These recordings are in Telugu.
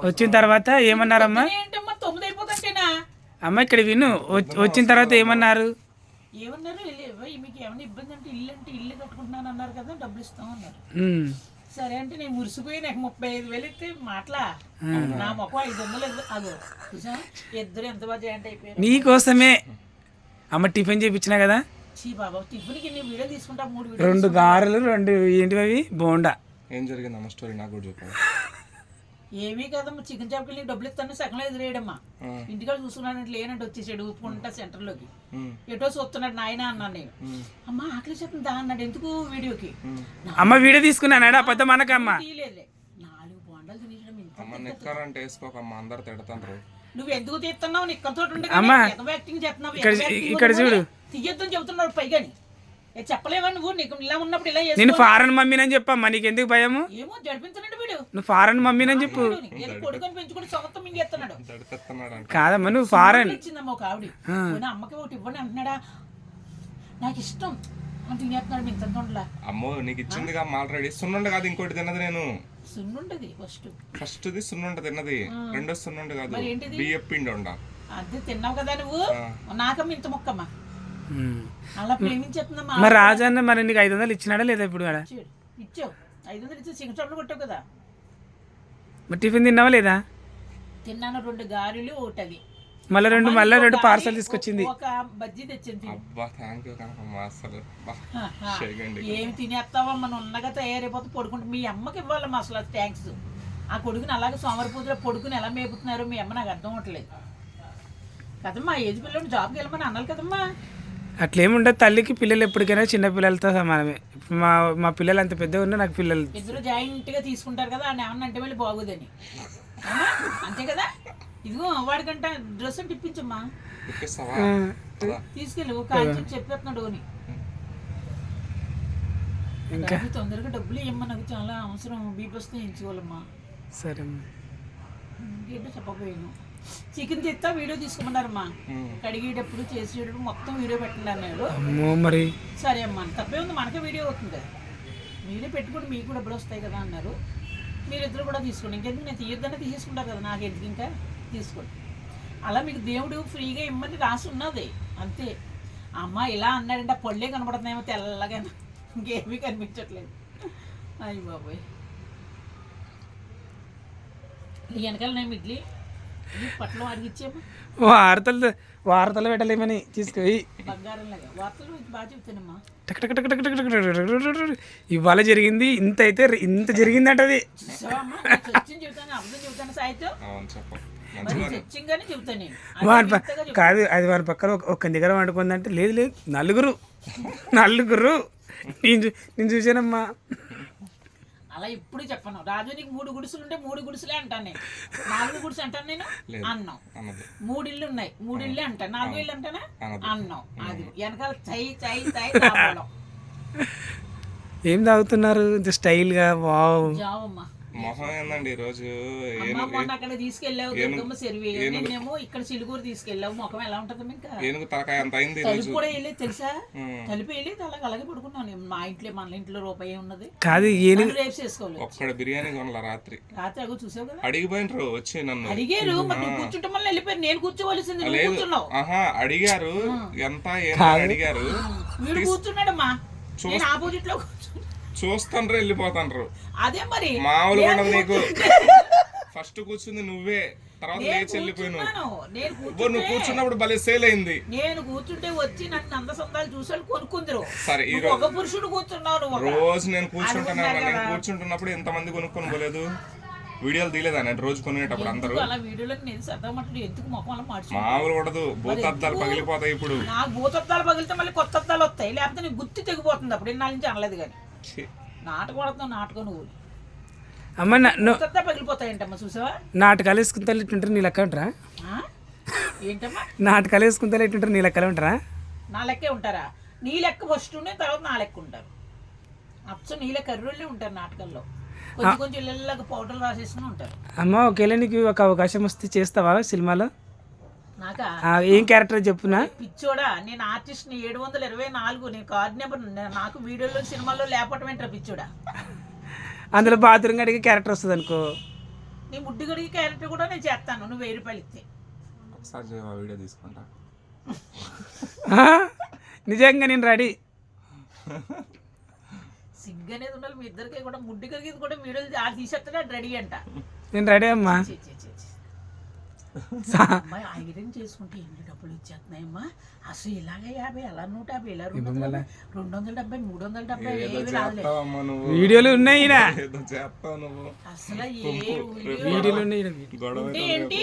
వచ్చిన తర్వాత ఏమన్నారమ్మా? అమ్మ ఇక్కడ విను, వచ్చిన తర్వాత ఏమన్నారు? ఏమన్నారు, మీకు ఏమైనా ఇబ్బంది అంటే ఇల్లు కట్టుకుంటున్నాను అన్నారు కదా, డబ్బులు ఇస్తాం అన్నారు. సరే అంటే నేను మురిసిపోయి నాకు 35,000 ఇస్తే మాటలా, నా మొక్క 500 అదో చూసా, ఇద్దరు ఎంత బాగా జాయింట్ అయిపోయారు. నీకోసమే అమ్మ టిఫిన్ చేయించినా కదా. చీ బాబా, టిఫిన్కి నేను వీడియో తీసుకుంటా, 3 2 గారెలు 2 ఏంటివి అవి బోండా. ఏం జరిగింది అమ్మ స్టోరీ నాకు కూడా చెప్పాలి. ఏమీ కదమ్మా, చికెన్ చాప్కి వెళ్ళి డబ్బులు ఇస్తాను సగంలో ఎదురేయడమ్మా. ఇంటికాడ చూసుకున్నాడంటే లేనంటే వచ్చేసాడు ఊపుకుంటా సెంటర్లోకి, ఎటో చూస్తున్నాడు నాయన అన్నాను నేను. అమ్మ ఆకలి చెప్పిన దా అన్నాడు, ఎందుకు వీడియోకి. అమ్మ వీడియో తీసుకున్నాడు అబద్ధం మనకమ్మ. తీయలేదులే, 4 బోండాలు తినేయడం అమ్మ నిక్కరంటే వేసుకోకమ్మ, అందరు తిడతారు. నువ్వు ఎందుకు తీస్తున్నావు, నిక్కతో యాక్టింగ్ చేస్తున్నావు, ఇక్కడ చూడు తీయొద్దని చెబుతున్నాడు పైగాని. చెప్పలేవా నువ్వు, నీకు ఇలా ఉన్నప్పుడు ఇలా నేను ఫారెన్ మమ్మీనని చెప్పమ్మా, నీకు ఎందుకు భయము? ఏమో జడిపించనండి వీడు, నువ్వు ఫారెన్ మమ్మీనని చెప్పు. కొడుకుని పెంచుకుని సొంతం మింగేస్తున్నాడు. కాదమ్మా నువ్వు ఫారెన్. ఇచ్చిందమ్మా ఒక ఆవిడ, అమ్మకి ఒకటి ఇవ్వండి అంటున్నాడా, నాకు ఇష్టం అని తినేస్తున్నాడు మింతంలా. అమ్మో నీకు ఇచ్చింది ఆల్రెడీ సున్నుండ కాదు, ఇంకోటి తిన్నది నేను. సున్నుండది ఫస్ట్ది సున్నుండ తిన్నది, రెండో సున్నుండ కాదు బియ్యం పిండి ఉండ. అదే తిన్నావు కదా నువ్వు, నాకమ్మ ఇంత మొక్కమ్మా అలా ప్రేమించేస్తుందమ్మా. మరి రాజన్న మరి నీకు 500 ఇచ్చినాడా లేదా ఇప్పుడు? ఇచ్చావు 500 ఇచ్చి చికెన్ షాప్లో కొట్టావు కదా. మరి టిఫిన్ తిన్నావా లేదా? తిన్నాను, 2 గారెలు ఒకటి అది, మళ్ళీ 2 పార్సల్ తీసుకొచ్చింది, ఒక బజ్జీ తెచ్చింది. ఏమి తినేస్తావమ్మా, ఉన్నగా తయారైపోతే పడుకుంటే మీ అమ్మకి ఇవ్వాలమ్మా అసలు థ్యాంక్స్. ఆ కొడుకుని అలాగే సోమరిపోతులో పొడుకుని ఎలా మేపుతున్నారు మీ అమ్మ, నాకు అర్థం అవ్వట్లేదు కదమ్మా. ఏజ్ పిల్లలు జాబ్కి వెళ్ళమని అనాలి కదమ్మా. అట్లేముండదు, తల్లికి పిల్లలు ఎప్పటికైనా చిన్న పిల్లలతో సమానమే. మా పిల్లలు అంత పెద్దగా ఉన్నా నాకు పిల్లలు ఇద్దరు జాయింట్గా తీసుకుంటారు కదా, అని ఏమన్నా అంటే మళ్ళీ బాగోదని అంతే కదా. ఇదిగో వాడికంట డ్రెస్ అంటే ఇప్పించమ్మా, తీసుకెళ్ళి కాల్చి చెప్పేస్తున్నాడు అని. ఇంకా తొందరగా డబ్బులు ఇవ్వమ్మా, నాకు చాలా అవసరం, బీపీ వస్తే ఎంచుకోవాలమ్మా. సరే ఇంకేంటో చెప్పకపోయాను. చికెన్ తెస్తా వీడియో తీసుకోమన్నారమ్మా, కడిగేటప్పుడు చేసేటప్పుడు మొత్తం వీడియో పెట్టండి అన్నాడు. మరి సరే అమ్మా, తప్పే ఉంది, మనకే వీడియో అవుతుంది కదా, మీరే పెట్టుకోండి మీకు కూడా డబ్బులు వస్తాయి కదా అన్నారు. మీరిద్దరు కూడా తీసుకోండి, ఇంకెందుకు నేను తీయొద్దనే తీసేసుకుంటారు కదా, నాకు ఎందుకు ఇంకా తీసుకోండి. అలా మీకు దేవుడు ఫ్రీగా ఇమ్మని రాసి ఉన్నది అంతే. అమ్మ ఇలా అన్నాడంటే పళ్ళే కనపడుతున్నాయేమో తెల్లగా, ఇంకేమీ కనిపించట్లేదు. అయ్యి బాబోయ్, వెనకాల నేను ఇడ్లీ పట్ల వాడికి ఇచ్చేమా, వార్తలు పెట్టలేమని తీసుకుపోయి బంగారం లాగా వార్తలు బాగా చెప్తానమ్మా. ఇవాళ జరిగింది ఇంత, అయితే ఇంత జరిగిందంట అది. చెబుతాను అర్థం చెబుతాను సాయితో చెబుతాను నేను. కాదు అది వారి పక్కన ఒక్క దగ్గర వండుకుందంటే లేదు లేదు నలుగురు నేను చూసానమ్మా. అలా ఎప్పుడు చెప్పను, రాజు నీకు 3 గుడిసెలు ఉంటే 3 గుడిసెలే అంటాను నేను, 4 గుడిసె అంటాను నేను అన్నాం. 3 ఇళ్ళు ఉన్నాయి 3 ఇళ్ళే అంటాను, 4 ఇళ్ళు అంటానా అన్నాం. అది వెనకాల ఏం తాగుతున్నారు ఇంత స్టైల్ గా? వావ్, జావమ్మా. మొహం ఏందండి ఈ రోజు? మొన్న అక్కడ తీసుకెళ్ళావు దుర్గమ్మ చెరువు, నేనేమో ఇక్కడ సిలుగురు తీసుకెళ్ళావు, ముఖం ఎలా ఉంటది ఇంకా? ఏనుగు తలకాయ అంత అయింది. తలుపు కూడా వెళ్ళేది తెలుసా, తలుపు వెళ్ళేది అలాగే పడుకున్నాను. మా ఇంట్లో మన ఇంట్లో రూపాయి ఉన్నది కాదు, రేపు చేసుకోవాలి. ఒక్కడ బిర్యానీ కొనలా రాత్రి అగో చూసావు కదా, అడిగిపోయినరు వచ్చి నన్ను అడిగారు. మరి నువ్వు కూర్చుంటే మళ్ళీ వెళ్ళిపోయారు, నేను కూర్చోవలసింది నువ్వు కూర్చున్నావు. అడిగారు ఎంత అడిగారు, వీడు కూర్చున్నాడమ్మా, నేను ఆపోజిట్ లో చూస్తాండ్రు వెళ్ళిపోతాండ్రు. అదే మరి మామూలుగా ఉండదు నీకు. ఫస్ట్ కూర్చుంది నువ్వే, తర్వాత లేచి వెళ్ళిపోయినావు. నువ్వు కూర్చున్నప్పుడు భలే సేల్ అయింది. నేను కూర్చుంటే వచ్చి నన్ను అందసందాలు చూసాను కొనుక్కుందరు. సరే ఈ ఒక పురుషుడు కూర్చున్నావు, రోజు నేను కూర్చుంటున్నప్పుడు ఎంతమంది కొనుక్కొని పోలేదు, వీడియోలు తీయలేదా నేను రోజు కొనేటప్పుడు అందరూ? మామూలు ఉండదు, భూతద్దాలు పగిలిపోతాయి. ఇప్పుడు నాకు భూతద్దాలు పగిలితే మళ్ళీ కొత్త అద్దాలు వస్తాయి, లేకపోతే నీకు గుర్తు తెగిపోతుంది. అప్పుడు ఇన్నాళ్ళ నుంచి అనలేదు కానీ నాటకం నువ్వు అమ్మ పగిలిపోతాయంటమ్మా, చూసావా? నాటకాలు వేసుకుంటే ఇట్టుంటారు నీ లెక్క ఉంటారా? ఏంటమ్మా నాటకాలు వేసుకుంటే ఇట్టుంటారు నీ లెక్కలు ఉంటారా? నా లెక్కే ఉంటారా? నీ లెక్క ఫస్ట్ ఉండే, తర్వాత నా లెక్క ఉంటారు. అచ్చం నీ లెక్క కర్రోళ్ళే ఉంటారు నాటకాల్లో, కొంచెం ఇళ్ళకి పౌడర్లు రాసేసుకుని ఉంటారు. అమ్మ ఒకవేళ నీకు ఒక అవకాశం వస్తే చేస్తావా సినిమాలో? ఏం క్యారెక్టర్ చెప్పునా? పిచ్చోడా, నేను ఆర్టిస్ట్ ని 724, నేను కార్డ్ నెంబర్, నాకు వీడియోలో సినిమాల్లో లేపటం ఏంట్రా పిచ్చోడా? అందులో బాత్రూమ్ అడిగే క్యారెక్టర్ వస్తుంది అనుకో, నీ ముడ్డి గడిగి క్యారెక్టర్ కూడా నేను చేస్తాను నువ్వు 1000 రూపాయలు ఇస్తే. ఒకసారి వీడియో తీసుకుంటా. నిజంగా నేను రెడీ. సిగ్గు అనేది ఉండాలి మీ ఇద్దరికి కూడా. ముడ్డి గడిగేది కూడా వీడియోలు తీసేస్తాడే రెడీ అంట. నేను రెడీ అమ్మా. అమ్మాయి ఐరన్ చేసుకుంటే ఎన్ని డబ్బులు ఇచ్చేస్తున్నాయమ్మా అసలు ఇలాగే 50 అలా 150 ఇలా 200 270 370 ఏవి రాలే వీడియోలు ఉన్నాయి అసలు వీడియోలు ఉన్నాయి. ఏంటి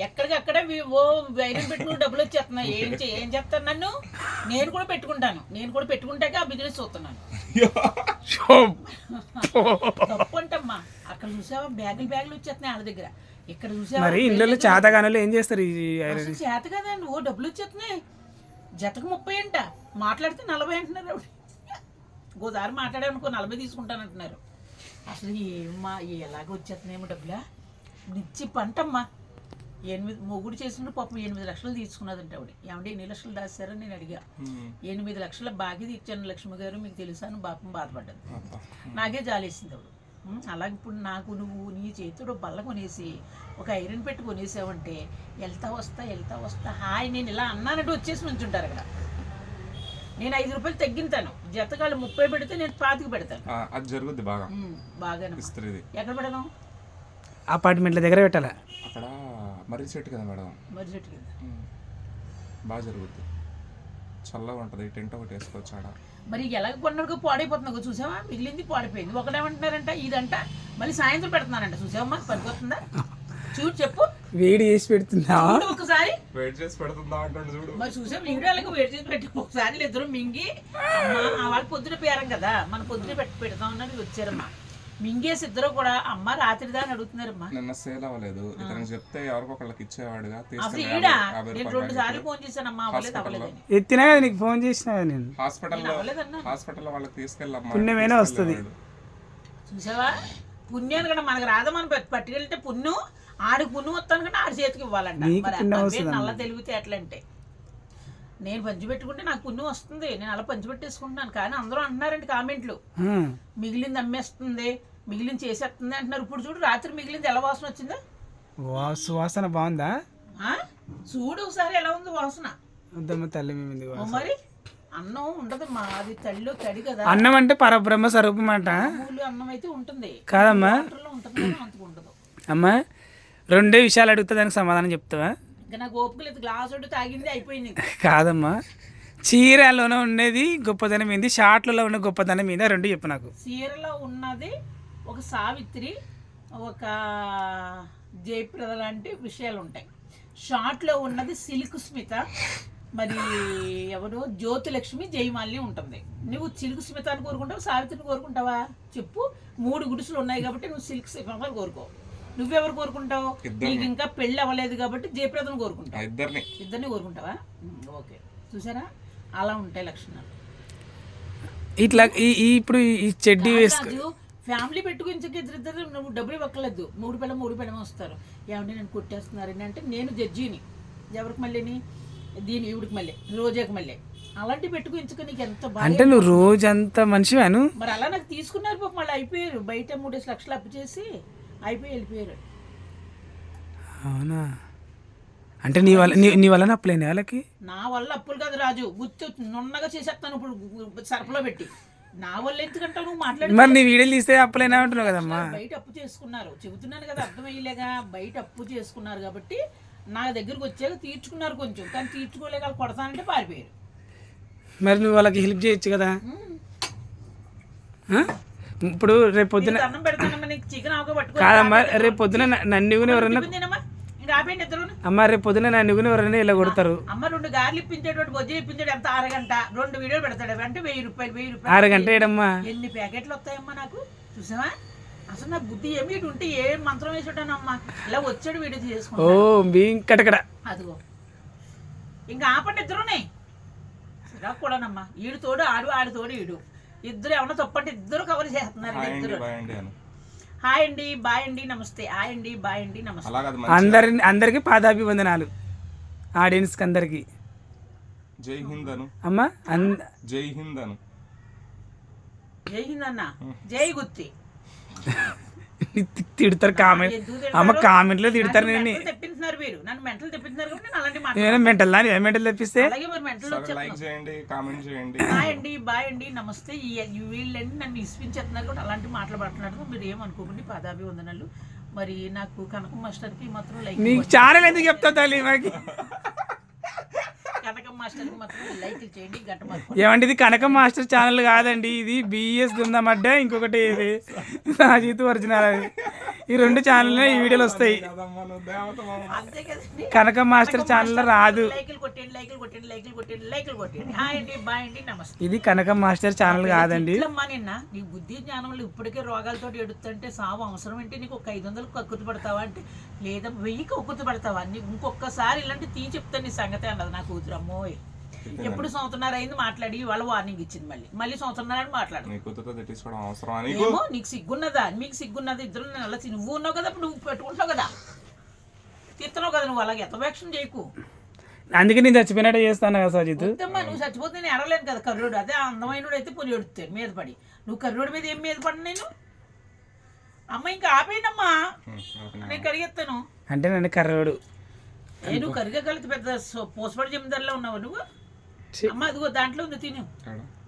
ఎక్కడికక్కడ ఓ ఐరన్ పెట్టుకుని డబ్బులు వచ్చేస్తున్నాయి. ఏం చెప్తాను నన్ను? నేను కూడా పెట్టుకుంటాను. నేను కూడా పెట్టుకుంటాక ఆ బిజినెస్ చూస్తున్నాను. తప్పు అంటమ్మా. అక్కడ చూసావా బ్యాగులు వచ్చేస్తున్నాయి వాళ్ళ దగ్గర. ఇక్కడ చూసావా మరి ఇళ్ళలో చేతగానలో ఏం చేస్తారు? చేత కదా నువ్వు డబ్బులు వచ్చేస్తున్నాయి. జతకు 30 అంట. మాట్లాడితే 40 అంటున్నారు. ఇంకోసారి మాట్లాడామనుకో 40 తీసుకుంటానంటున్నారు. అసలు ఏమ్మా ఎలాగ వచ్చేస్తున్నాయేమో డబ్బులా నిచ్చి పంటమ్మా. 8 మొగుడు చేసిన పాపం 8 లక్షలు తీసుకున్నదంట ఆవిడ. ఏమంటే 8 లక్షలు దాచారని నేను అడిగా. 8 లక్షల బాకీ ఇచ్చాను లక్ష్మి గారు మీకు తెలుసాను పాపం బాధపడ్డాను. నాకే జాలేసింది ఆవిడ. అలాగే ఇప్పుడు నాకు నువ్వు నీ చేతిలో బల్ల కొనేసి ఒక ఐరన్ పెట్టి కొనేసావంటే వెళ్తా వస్తా హాయ్ నేను ఇలా అన్నానంటే వచ్చేసి నుంచుంటారు అక్కడ. నేను 5 రూపాయలు తగ్గింతాను. జతకాళ్ళు 30 పెడితే నేను 25 పెడతాను. అది జరుగుద్ది బాగా బాగానే. ఎక్కడ పెడదాం? అపార్ట్మెంట్ల దగ్గర పెట్టాలా? అక్కడ మర్రి చెట్టు కదా మేడం. మర్రి చెట్టు కింద బాగా జరుగుద్ది. చల్లగా ఉంటుంది. టెంట్ ఒకటి వేసుకోవచ్చు ఆడ. మరి ఎలాగ కొన్నాడుకో పాడైపోతుందో చూసావా? మిగిలింది పాడిపోయింది. ఒకటేమంటున్నారంట ఇదంట మళ్ళీ సాయంత్రం పెడుతున్నారంట. చూసావమ్మా పనిపోతుందా? చూడు చెప్పు. వేడి చేసి పెడుతుందా? ఒకసారి వెయిట్ చేసి పెడుతుందా అంటాడు చూడు. మరి చూసాం వీడియోలకు వెయిట్ చేసి పెట్టి ఒకసారి ఇద్దరు మింగి వాళ్ళు పొద్దున పేరం కదా మన పొద్దున పెడతాం అన్నది వచ్చారమ్మా. మింగేసి ఇద్దరు కూడా అమ్మ రాత్రిదా అని అడుగుతున్నారమ్మా. నిన్న సేల్ అవ్వలేదు. ఇతను చెప్తే ఎవరికొకళ్ళకి ఇచ్చేవాడుగా. అసలు ఈడ నేను 2 సార్లు ఫోన్ చేశానమ్మా అవ్వలేదని. ఎత్తినా కదా నీకు ఫోన్ చేసినా నేను. హాస్పిటల్లో వాళ్ళకి తీసుకెళ్ళమ్మా. పుణ్యమైనా వస్తుంది. చూసావా పుణ్యాన్ని కూడా మనకు రాదా? మనం పట్టుకెళ్తే పుణ్యం ఆడికి పుణ్యం వస్తాను కానీ ఆడి చేతికి ఇవ్వాలంట. మరి నల్ల తెలివితే ఎట్లంటే నేను పంచిపెట్టుకుంటే నాకు పుణ్యం వస్తుంది. నేను అలా పంచిపెట్టేసుకుంటున్నాను. కానీ అందరూ అంటున్నారండి కామెంట్లు మిగిలింది అమ్మేస్తుంది మిగిలింది చేసేస్తుంది అంటున్నారు. ఇప్పుడు చూడు రాత్రి మిగిలింది ఎలా వాసన వచ్చిందా? వాసన బాగుందా? చూడు ఒకసారి ఎలా ఉంది వాసన. తల్లి మరి అన్నం ఉండదు మాది తల్లిలో తడి కదా. అన్నం అంటే పరబ్రహ్మ స్వరూపం అంట. అన్నం అయితే ఉంటుంది కాదమ్మా. ఉంటుంది అంతకు ఉండదు అమ్మా. 2 విషయాలు అడుగుతా దానికి సమాధానం చెప్తావా? ఇంకా నాకు ఓపిక లేదు. గ్లాస్ ఒకటి తాగింది అయిపోయింది. కాదమ్మా చీరలోనే ఉన్నది గొప్పదనం ఏంది? షార్ట్లలో ఉన్న గొప్పదనం ఏంది? 2 చెప్పు నాకు. చీరలో ఉన్నది ఒక సావిత్రి ఒక జయప్రద లాంటి విషయాలు ఉంటాయి. షార్ట్లో ఉన్నది సిల్క్ స్మిత మరి ఎవరు జ్యోతిలక్ష్మి జయమాలిని ఉంటుంది. నువ్వు సిల్క్ స్మితాన్ని కోరుకుంటావా సావిత్రిని కోరుకుంటావా చెప్పు? 3 గుడిసెలు ఉన్నాయి కాబట్టి నువ్వు సిల్క్ స్మితాన్ని కోరుకో. నువ్వెవరు కోరుకుంటావు? నీకు ఇంకా పెళ్ళి అవ్వలేదు కాబట్టి జయప్రదను కోరుకుంటావు. ఇద్దరిని కోరుకుంటావా? ఓకే చూసారా అలా ఉంటాయి లక్షణాలు. ఇట్లా ఇప్పుడు ఈ చెడ్డీ వేసుకో ఫ్యామిలీ పెట్టుకుని ఇద్దరు నువ్వు డబ్బులు ఇవ్వక్కర్లేదు. 3 పిల్లలు వస్తారు. ఏమంటే నేను కొట్టేస్తున్నారని అంటే నేను జడ్జిని. ఎవరికి మళ్ళీ దీని ఈవిడికి మళ్ళీ రోజాకి మళ్ళీ అలాంటివి పెట్టుకుని నీకు ఎంత బాగా. అంటే నువ్వు రోజంతా మనిషివాను. మరి అలా నాకు తీసుకున్నారు పాపం. మళ్ళీ అయిపోయారు. బయట 3 లక్షలు అప్పు చేసి అయిపోయి వెళ్ళిపోయారు. అవునా? అంటే నీ వల్ల అప్పులేని వాళ్ళకి? నా వల్ల అప్పులు కాదు రాజు. గుర్తు నున్నగా చేసేస్తాను ఇప్పుడు సరఫలో పెట్టి. నా వల్ల ఎందుకంటే నువ్వు మాట్లాడి మరి నీ వీడియోలు తీస్తే అప్పులైనా అంటున్నావు కదమ్మా. బయట అప్పు చేసుకున్నారు చెబుతున్నాను కదా అర్థమయ్యేలేగా. బయట అప్పు చేసుకున్నారు కాబట్టి నా దగ్గరకు వచ్చాక తీర్చుకున్నారు కొంచెం. కానీ తీర్చుకోలేక వాళ్ళు కొడతానంటే పారిపోయారు. మరి నువ్వు వాళ్ళకి హెల్ప్ చేయొచ్చు కదా. ఇప్పుడు రేపు పొద్దున అన్నం పెడతానమ్మా నీకు చికెన్ ఆకు పట్టుకో. కాదమ్మా రేపు పొద్దున నన్ను ఎవరన్నా అమ్మ రేపు పొద్దున నన్ను ఎవరైనా ఇలా కొడతారు. అమ్మ 2 గారెలు ఇప్పించేటువంటి బొజ్జలు ఇప్పించాడు ఎంత 6 గంట 2 వీడియోలు పెడతాడు అంటే 1000 రూపాయలు 6 గంట ఏడమ్మా. ఎన్ని ప్యాకెట్లు వస్తాయమ్మా నాకు చూసావా? అసలు నా బుద్ధి ఏమి ఇటు ఉంటే ఏ మంత్రం వేసాడనమ్మా ఇలా వచ్చాడు వీడియో చేసుకుంటా. ఓ ఇంకటక్కడ అదిగో ఇంకా ఆపండి ఇద్దరునే కూడానమ్మా. ఈడు తోడు ఆడు తోడు ఈడు ఇద్దరు ఏమన్నా తప్పంటే ఇద్దరు కవర్ చేస్తున్నారు. ఇద్దరు హాయ్ అండి బాయ్ అండి నమస్తే హాయ్ అండి బాయ్ అండి నమస్తే. అందరికి పాదాభివందనాలు ఆడియన్స్ కి అందరికి. జై హింద్ అను అమ్మా. జై హింద్ అను. జై హింద్ అన్న జై గుత్తి. తిడతారు కామెంట్. అమ్మ కామెంట్లో తిడతారు. నేను తెప్పింటున్నారు మీరు, నన్ను మెంటల్ తెప్పింటున్నారు కాబట్టి నేను అలాంటి మాట. నేను మెంటల్ దాని ఏ మెంటల్ తెప్పిస్తే అలాగే మరి మెంటల్ లైక్ చేయండి, కామెంట్ చేయండి. బాయ్ అండి నమస్తే. వీళ్ళండి నన్ను ఇసిపించేస్తున్నారు కాబట్టి అలాంటి మాటలు మాట్లాడుతున్నారు. మీరు ఏమనుకోకండి, పాదాభివందనాలు. మరి నాకు కనకం మాస్టర్కి మాత్రం లైక్, నీకు ఛానల్ ఎందుకు చెప్తావు తల్లి మాకి? కనకం మాస్టర్కి మాత్రం లైక్లు చేయండి. గంట మాత్రం ఏమంటే ఇది కనకం మాస్టర్ ఛానల్ కాదండి, ఇది బిఎస్ దుందమడ్డ, ఇంకొకటి ఇది రాజీత్ ఒరిజినల్. అది ఈ 2 ఛానల్ ఈ వీడియోలు వస్తాయి. అంతే కదండి. కనకం మాస్టర్ ఛానల్ రాదు. లైక్లు కొట్టండి, లైక్లు కొట్టండి, లైక్లు కొట్టండి, లైక్లు కొట్టండి. హాయ్ అండి, బాయ్ అండి, నమస్తే. ఇది కనకం మాస్టర్ ఛానల్ కాదండి. అమ్మా నిన్న నీ బుద్ధి జ్ఞానంలో ఇప్పటికే రోగాలతో ఎడుతుంటే సాగు అవసరం అంటే నీకు 500 కక్కుర్తి పడతావా అంటే, లేదా 1000 కక్కుర్తి పడతావా? నీకు ఇంకొకసారి ఇలాంటి చెప్తాను నీ సంగతే అన్నది నా కూతురు. అమ్మోయ్ ఎప్పుడు సంవత్సరం అయింది మాట్లాడి వాళ్ళ వార్నింగ్ ఇచ్చింది, మళ్ళీ సంవత్సరం మాట్లాడు. ఏమో నీకు సిగ్గున్నదా? మీకు సిగ్గున్నదా? ఇద్దరు అలా నువ్వు ఉన్నావు కదా, ఇప్పుడు నువ్వు పెట్టుకుంటున్నావు కదా, తిత్తనావు కదా, నువ్వు అలాగే ఎతవేక్షం చేయకు. అందుకే నేను చచ్చిపోయినట్టు చేస్తాను కదా సజిత్. వద్దమ్మా, నువ్వు చచ్చిపోతే నేను ఎడలేను కదా. కర్రుడు అదే అందమైన అయితే పొలి ఎడుతాడు మీద పడి. నువ్వు కర్రుడి మీద ఏం మీద పడి నేను అమ్మ ఇంకా ఆపేయండమ్మా, నేను కడిగేస్తాను. అంటే నన్ను కర్రోడు నువ్వు కరిగగలిగితే పెద్ద పోసపడి జమీందారులో ఉన్నావు నువ్వు. అమ్మ అదిగో దాంట్లో ఉంది, తిను.